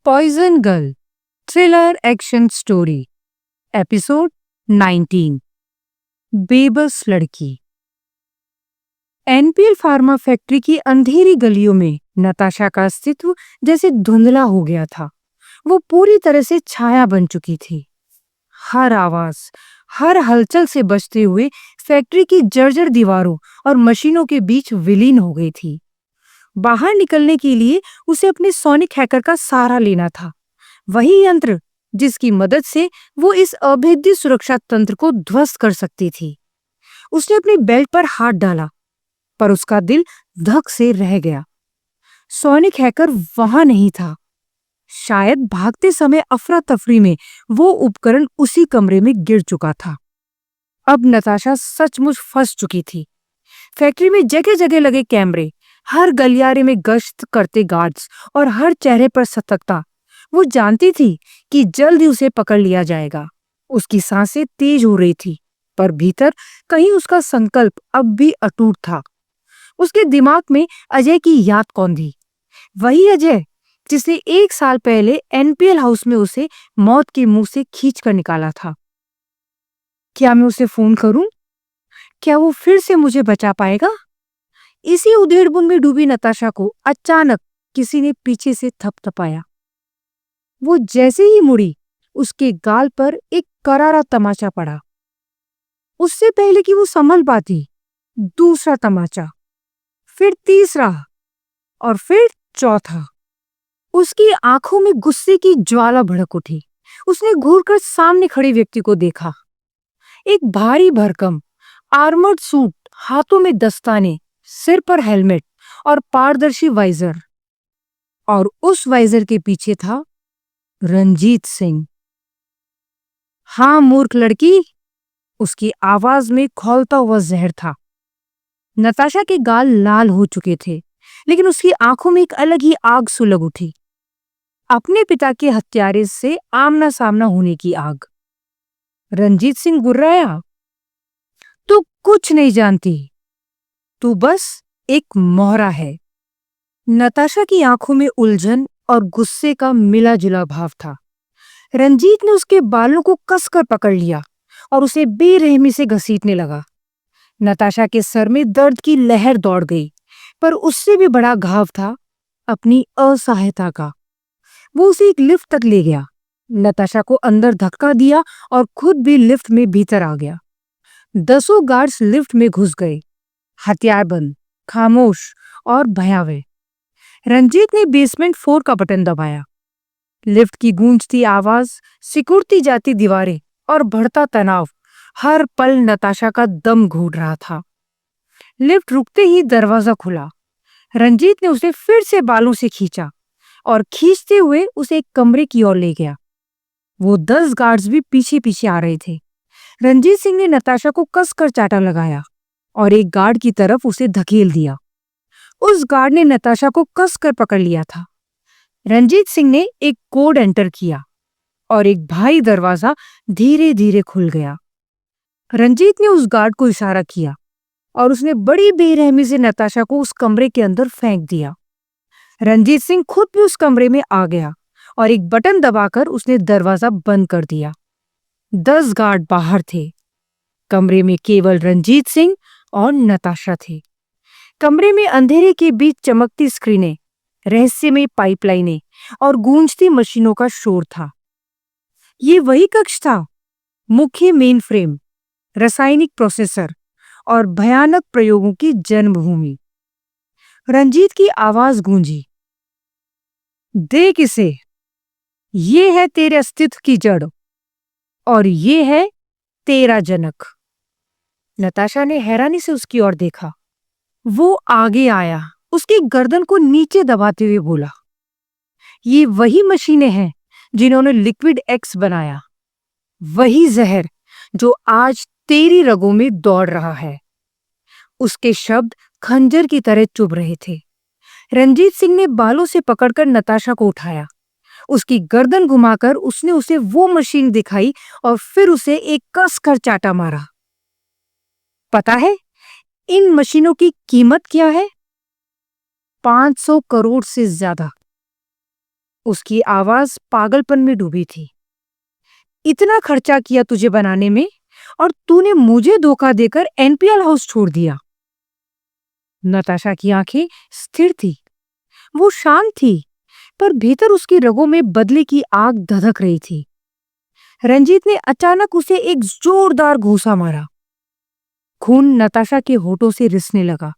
Poison girl thriller action story episode 19। बेबस लड़की। NPL pharma factory की अंधेरी गलियों में नताशा का अस्तित्व जैसे धुंधला हो गया था। वो पूरी तरह से छाया बन चुकी थी। हर आवाज, हर हलचल से बचते हुए फैक्ट्री की जर्जर दीवारों और मशीनों के बीच विलीन हो गई थी। बाहर निकलने के लिए उसे अपने सोनिक हैकर का सहारा लेना था, वही यंत्र जिसकी मदद से वो इस अभेद्य सुरक्षा तंत्र को ध्वस्त कर सकती थी। उसने अपनी बेल्ट पर हाथ डाला, पर उसका दिल धक से रह गया। सोनिक हैकर वहां नहीं था। शायद भागते समय अफरा तफरी में वो उपकरण उसी कमरे में गिर चुका था। अब नताशा सचमुच फंस चुकी थी। फैक्ट्री में जगह जगह लगे कैमरे, हर गलियारे में गश्त करते गार्ड्स और हर चेहरे पर सतर्कता। वो जानती थी कि जल्द ही उसे पकड़ लिया जाएगा। उसकी सांसें तेज हो रही थी, पर भीतर कहीं उसका संकल्प अब भी अटूट था। उसके दिमाग में अजय की याद कौन थी? वही अजय जिसने 1 साल पहले एनपीएल हाउस में उसे मौत के मुंह से खींच कर निकाला था। क्या मैं उसे फोन करूं? क्या वो फिर से मुझे बचा पाएगा? इसी उधेड़बुन में डूबी नताशा को अचानक किसी ने पीछे से थपथपाया। वो जैसे ही मुड़ी, उसके गाल पर एक करारा तमाचा पड़ा। उससे पहले कि वो संभल पाती, दूसरा तमाचा, फिर तीसरा और फिर चौथा। उसकी आंखों में गुस्से की ज्वाला भड़क उठी। उसने घूरकर सामने खड़े व्यक्ति को देखा। एक भारी भरकम आर्मर्ड सूट, हाथों में दस्ताने, सिर पर हेलमेट और पारदर्शी वाइजर। और उस वाइजर के पीछे था रंजीत सिंह। हाँ मूर्ख लड़की, उसकी आवाज में खौलता हुआ जहर था। नताशा के गाल लाल हो चुके थे, लेकिन उसकी आंखों में एक अलग ही आग सुलग उठी। अपने पिता के हत्यारे से आमना सामना होने की आग। रंजीत सिंह गुर्राया, तू कुछ नहीं जानती, तू बस एक मोहरा है। नताशा की आंखों में उलझन और गुस्से का मिला जुला भाव था। रंजीत ने उसके बालों को कसकर पकड़ लिया और उसे बेरहमी से घसीटने लगा। नताशा के सर में दर्द की लहर दौड़ गई, पर उससे भी बड़ा घाव था अपनी असहायता का। वो उसे एक लिफ्ट तक ले गया, नताशा को अंदर धक्का दिया और खुद भी लिफ्ट में भीतर आ गया। 10 गार्ड्स लिफ्ट में घुस गए, हथियारबंद, खामोश और भयावह। रंजीत ने बेसमेंट 4 का बटन दबाया। लिफ्ट की गूंजती आवाज, सिकुड़ती जाती दीवारें और बढ़ता तनाव हर पल नताशा का दम घूट रहा था। लिफ्ट रुकते ही दरवाजा खुला। रंजीत ने उसे फिर से बालों से खींचा और खींचते हुए उसे एक कमरे की ओर ले गया। वो 10 गार्ड्स भी पीछे पीछे आ रहे थे। रंजीत सिंह ने नताशा को कसकर चाटा लगाया और एक गार्ड की तरफ उसे धकेल दिया। उस गार्ड ने नताशा को कसकर पकड़ लिया था। रंजीत सिंह ने एक कोड एंटर किया और एक भारी दरवाजा धीरे धीरे खुल गया। रंजीत ने उस गार्ड को इशारा किया और उसने बड़ी बेरहमी से नताशा को उस कमरे के अंदर फेंक दिया। रंजीत सिंह खुद भी उस कमरे में आ गया और एक बटन दबाकर उसने दरवाजा बंद कर दिया। 10 गार्ड बाहर थे। कमरे में केवल रंजीत सिंह और नताशा थे। कमरे में अंधेरे के बीच चमकती स्क्रीनें, रहस्यमय पाइपलाइनें और गूंजती मशीनों का शोर था। ये वही कक्ष था, मुख्य मेन फ्रेम, रासायनिक प्रोसेसर और भयानक प्रयोगों की जन्मभूमि। रंजीत की आवाज गूंजी, देख इसे, ये है तेरे अस्तित्व की जड़ और ये है तेरा जनक। नताशा ने हैरानी से उसकी ओर देखा। वो आगे आया, उसकी गर्दन को नीचे दबाते हुए बोला, ये वही मशीनें हैं जिन्होंने लिक्विड एक्स बनाया, वही जहर जो आज तेरी रगों में दौड़ रहा है। उसके शब्द खंजर की तरह चुभ रहे थे। रंजीत सिंह ने बालों से पकड़कर नताशा को उठाया। उसकी गर्दन घुमाकर उसने उसे वो मशीन दिखाई और फिर उसे एक कसकर चाटा मारा। पता है इन मशीनों की कीमत क्या है? 500 करोड़ से ज्यादा। उसकी आवाज पागलपन में डूबी थी। इतना खर्चा किया तुझे बनाने में और तूने मुझे धोखा देकर एनपीएल हाउस छोड़ दिया। नताशा की आंखें स्थिर थी। वो शांत थी, पर भीतर उसकी रगों में बदले की आग धधक रही थी। रंजीत ने अचानक उसे एक जोरदार घूंसा मारा। खून नताशा के होठों से रिसने लगा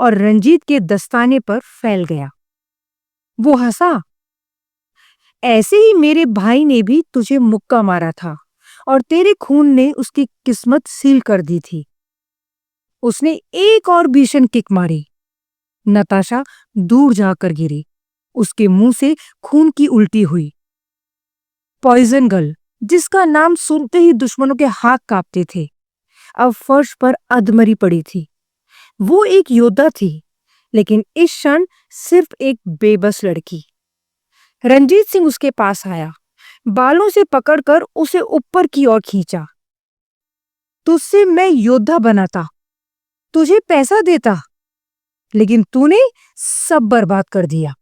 और रंजीत के दस्ताने पर फैल गया। वो हंसा। ऐसे ही मेरे भाई ने भी तुझे मुक्का मारा था और तेरे खून ने उसकी किस्मत सील कर दी थी। उसने एक और भीषण किक मारी। नताशा दूर जाकर गिरी। उसके मुंह से खून की उल्टी हुई। पॉइजन गर्ल, जिसका नाम सुनते ही दुश्मनों के हाथ कांपते थे, अब फर्श पर अधमरी पड़ी थी। वो एक योद्धा थी, लेकिन इस क्षण सिर्फ एक बेबस लड़की। रंजीत सिंह उसके पास आया, बालों से पकड़कर उसे ऊपर की ओर खींचा। तुझसे मैं योद्धा बनाता, तुझे पैसा देता, लेकिन तूने सब बर्बाद कर दिया।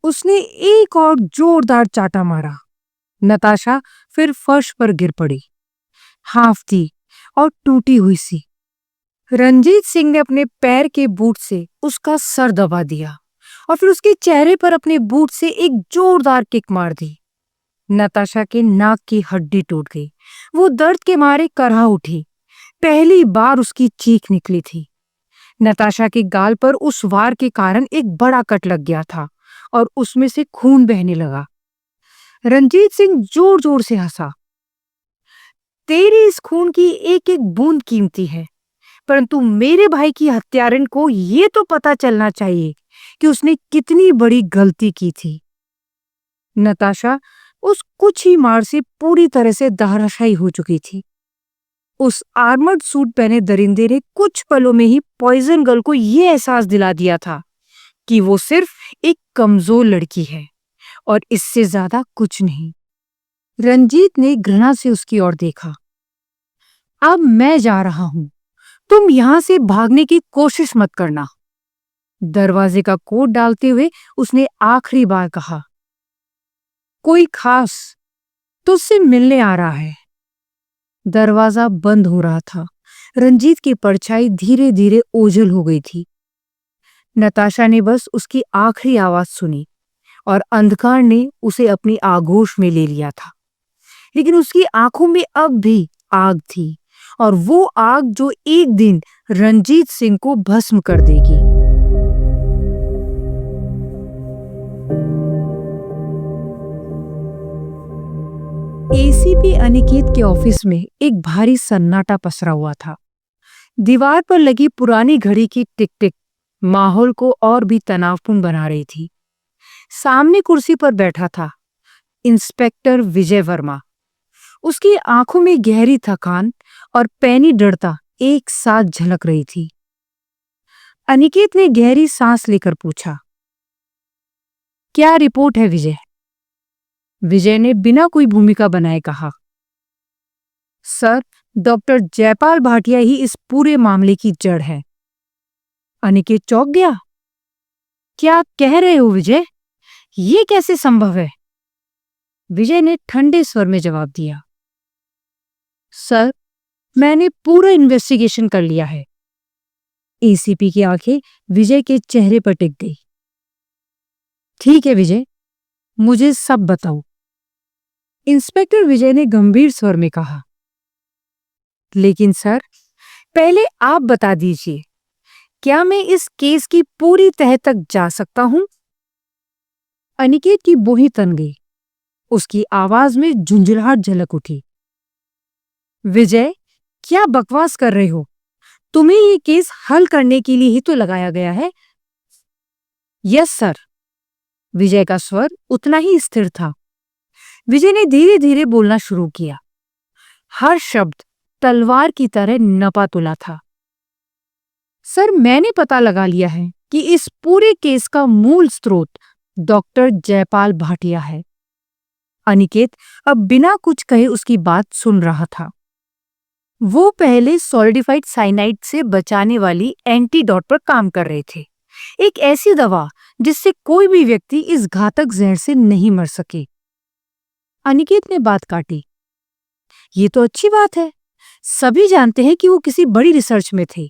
उसने एक और जोरदार चाटा मारा। नताशा फिर फर्श पर गिर पड़ी, हांफती और टूटी हुई सी। रंजीत सिंह ने अपने पैर के बूट से उसका सर दबा दिया और फिर उसके चेहरे पर अपने बूट से एक जोरदार किक मार दी। नताशा के नाक की हड्डी टूट गई। वो दर्द के मारे करहा उठी। पहली बार उसकी चीख निकली थी। नताशा के गाल पर उस वार के कारण एक बड़ा कट लग गया था और उसमें से खून बहने लगा। रंजीत सिंह जोर जोर से हंसा। तेरी इस खून की एक एक बूंद कीमती है, परंतु मेरे भाई की हत्यारन को ये तो पता चलना चाहिए कि उसने कितनी बड़ी गलती की थी। नताशा उस कुछ ही मार से पूरी तरह से धराशायी हो चुकी थी। उस आर्मर्ड सूट पहने दरिंदे ने कुछ पलों में ही पॉइजन गर्ल को यह एहसास दिला दिया था कि वो सिर्फ एक कमजोर लड़की है और इससे ज्यादा कुछ नहीं। रंजीत ने घृणा से उसकी ओर देखा। अब मैं जा रहा हूं, तुम यहां से भागने की कोशिश मत करना। दरवाजे का कोड डालते हुए उसने आखिरी बार कहा। कोई खास तुझसे मिलने आ रहा है। दरवाजा बंद हो रहा था। रंजीत की परछाई धीरे धीरे ओझल हो गई थी। नताशा ने बस उसकी आखिरी आवाज सुनी और अंधकार ने उसे अपनी आगोश में ले लिया था। लेकिन उसकी आंखों में अब भी आग थी, और वो आग जो एक दिन रंजीत सिंह को भस्म कर देगी। एसीपी अनिकेत के ऑफिस में एक भारी सन्नाटा पसरा हुआ था। दीवार पर लगी पुरानी घड़ी की टिक टिक माहौल को और भी तनावपूर्ण बना रही थी। सामने कुर्सी पर बैठा था इंस्पेक्टर विजय वर्मा। उसकी आंखों में गहरी थकान और पैनी दृढ़ता एक साथ झलक रही थी। अनिकेत ने गहरी सांस लेकर पूछा, क्या रिपोर्ट है विजय? विजय ने बिना कोई भूमिका बनाए कहा, सर, डॉक्टर जयपाल भाटिया ही इस पूरे मामले की जड़ है। अनिकेत चौंक गया। क्या कह रहे हो विजय? ये कैसे संभव है? विजय ने ठंडे स्वर में जवाब दिया, सर, मैंने पूरा इन्वेस्टिगेशन कर लिया है। एसीपी की आंखें विजय के चेहरे पर टिक गई। ठीक है विजय, मुझे सब बताओ। इंस्पेक्टर विजय ने गंभीर स्वर में कहा। लेकिन सर, पहले आप बता दीजिए, क्या मैं इस केस की पूरी तह तक जा सकता हूं? अनिकेत की बोही तन गई। उसकी आवाज में झुंझुलाहट झलक उठी। विजय, क्या बकवास कर रहे हो? तुम्हें ये केस हल करने के लिए ही तो लगाया गया है। Yes sir. विजय का स्वर उतना ही स्थिर था। विजय ने धीरे धीरे बोलना शुरू किया। हर शब्द तलवार की तरह नपा तुला था। सर, मैंने पता लगा लिया है कि इस पूरे केस का मूल स्रोत डॉक्टर जयपाल भाटिया है। अनिकेत अब बिना कुछ कहे उसकी बात सुन रहा था। वो पहले सॉलिडिफाइड साइनाइड से बचाने वाली एंटीडोट पर काम कर रहे थे। एक ऐसी दवा जिससे कोई भी व्यक्ति इस घातक जहर से नहीं मर सके। अनिकेत ने बात काटी। ये तो अच्छी बात है, सभी जानते हैं कि वो किसी बड़ी रिसर्च में थे।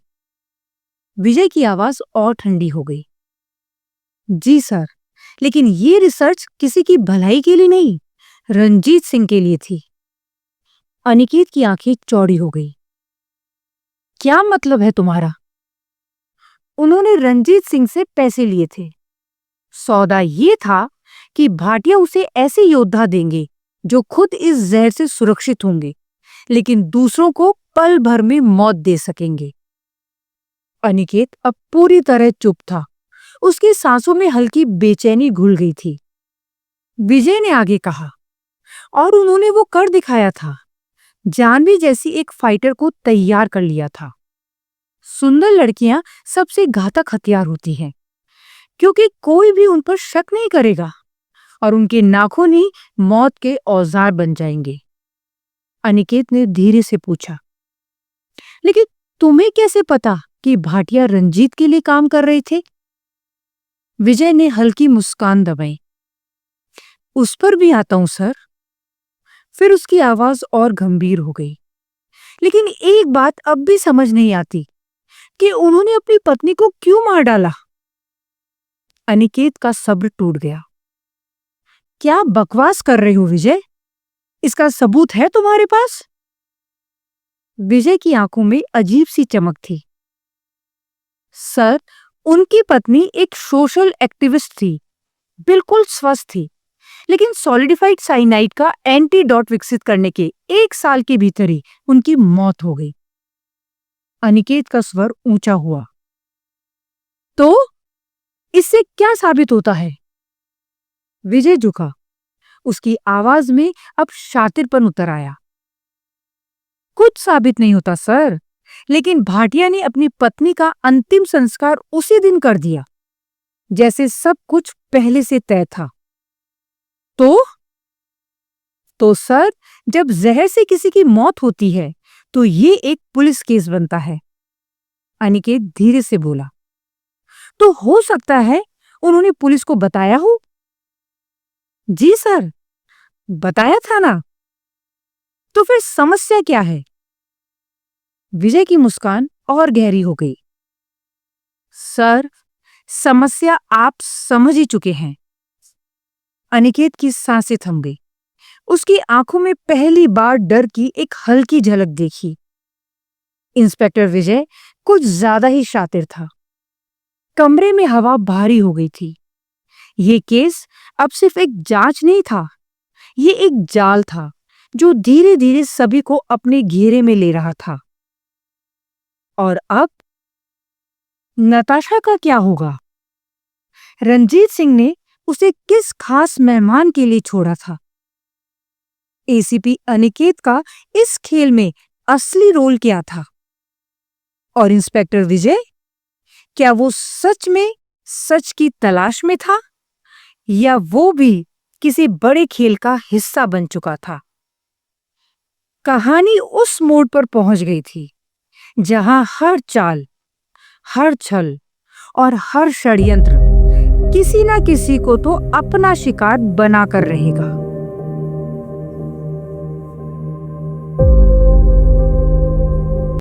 विजय की आवाज और ठंडी हो गई। जी सर, लेकिन ये रिसर्च किसी की भलाई के लिए नहीं, रंजीत सिंह के लिए थी। अनिकेत की आंखें चौड़ी हो गई। क्या मतलब है तुम्हारा? उन्होंने रंजीत सिंह से पैसे लिए थे। सौदा ये था कि भाटिया उसे ऐसे योद्धा देंगे जो खुद इस जहर से सुरक्षित होंगे, लेकिन दूसरों को पल भर में मौत दे सकेंगे। अनिकेत अब पूरी तरह चुप था। उसकी सांसों में हल्की बेचैनी घुल गई थी। विजय ने आगे कहा, और उन्होंने वो कर दिखाया था। जानवी जैसी एक फाइटर को तैयार कर लिया था। सुंदर लड़कियां सबसे घातक हथियार होती हैं, क्योंकि कोई भी उन पर शक नहीं करेगा और उनके नाखून ही मौत के औजार बन जाएंगे। अनिकेत ने धीरे से पूछा, लेकिन तुम्हें कैसे पता कि भाटिया रंजीत के लिए काम कर रहे थे? विजय ने हल्की मुस्कान दबाई। उस पर भी आता हूं सर। फिर उसकी आवाज और गंभीर हो गई। लेकिन एक बात अब भी समझ नहीं आती कि उन्होंने अपनी पत्नी को क्यों मार डाला। अनिकेत का सब्र टूट गया। क्या बकवास कर रहे हो विजय? इसका सबूत है तुम्हारे पास? विजय की आंखों में अजीब सी चमक थी। सर, उनकी पत्नी एक सोशल एक्टिविस्ट थी, बिल्कुल स्वस्थ थी, लेकिन सॉलिडिफाइड साइनाइड का एंटीडोट विकसित करने के 1 साल के भीतर ही उनकी मौत हो गई। अनिकेत का स्वर ऊंचा हुआ। तो इससे क्या साबित होता है? विजय झुका। उसकी आवाज में अब शातिरपन उतर आया। कुछ साबित नहीं होता सर, लेकिन भाटिया ने अपनी पत्नी का अंतिम संस्कार उसी दिन कर दिया, जैसे सब कुछ पहले से तय था। तो सर, जब जहर से किसी की मौत होती है तो ये एक पुलिस केस बनता है। अनिकेत धीरे से बोला। तो हो सकता है उन्होंने पुलिस को बताया हो। जी सर, बताया था ना। तो फिर समस्या क्या है? विजय की मुस्कान और गहरी हो गई। सर, समस्या आप समझ ही चुके हैं। अनिकेत की सांसें थम गई। उसकी आंखों में पहली बार डर की एक हल्की झलक देखी। इंस्पेक्टर विजय कुछ ज्यादा ही शातिर था। कमरे में हवा भारी हो गई थी। ये केस अब सिर्फ एक जांच नहीं था, ये एक जाल था जो धीरे धीरे सभी को अपने घेरे में ले रहा था। और अब नताशा का क्या होगा? रंजीत सिंह ने उसे किस खास मेहमान के लिए छोड़ा था? एसीपी अनिकेत का इस खेल में असली रोल क्या था? और इंस्पेक्टर विजय, क्या वो सच में सच की तलाश में था, या वो भी किसी बड़े खेल का हिस्सा बन चुका था? कहानी उस मोड़ पर पहुंच गई थी जहां हर चाल, हर छल और हर षड्यंत्र किसी ना किसी को तो अपना शिकार बना कर रहेगा।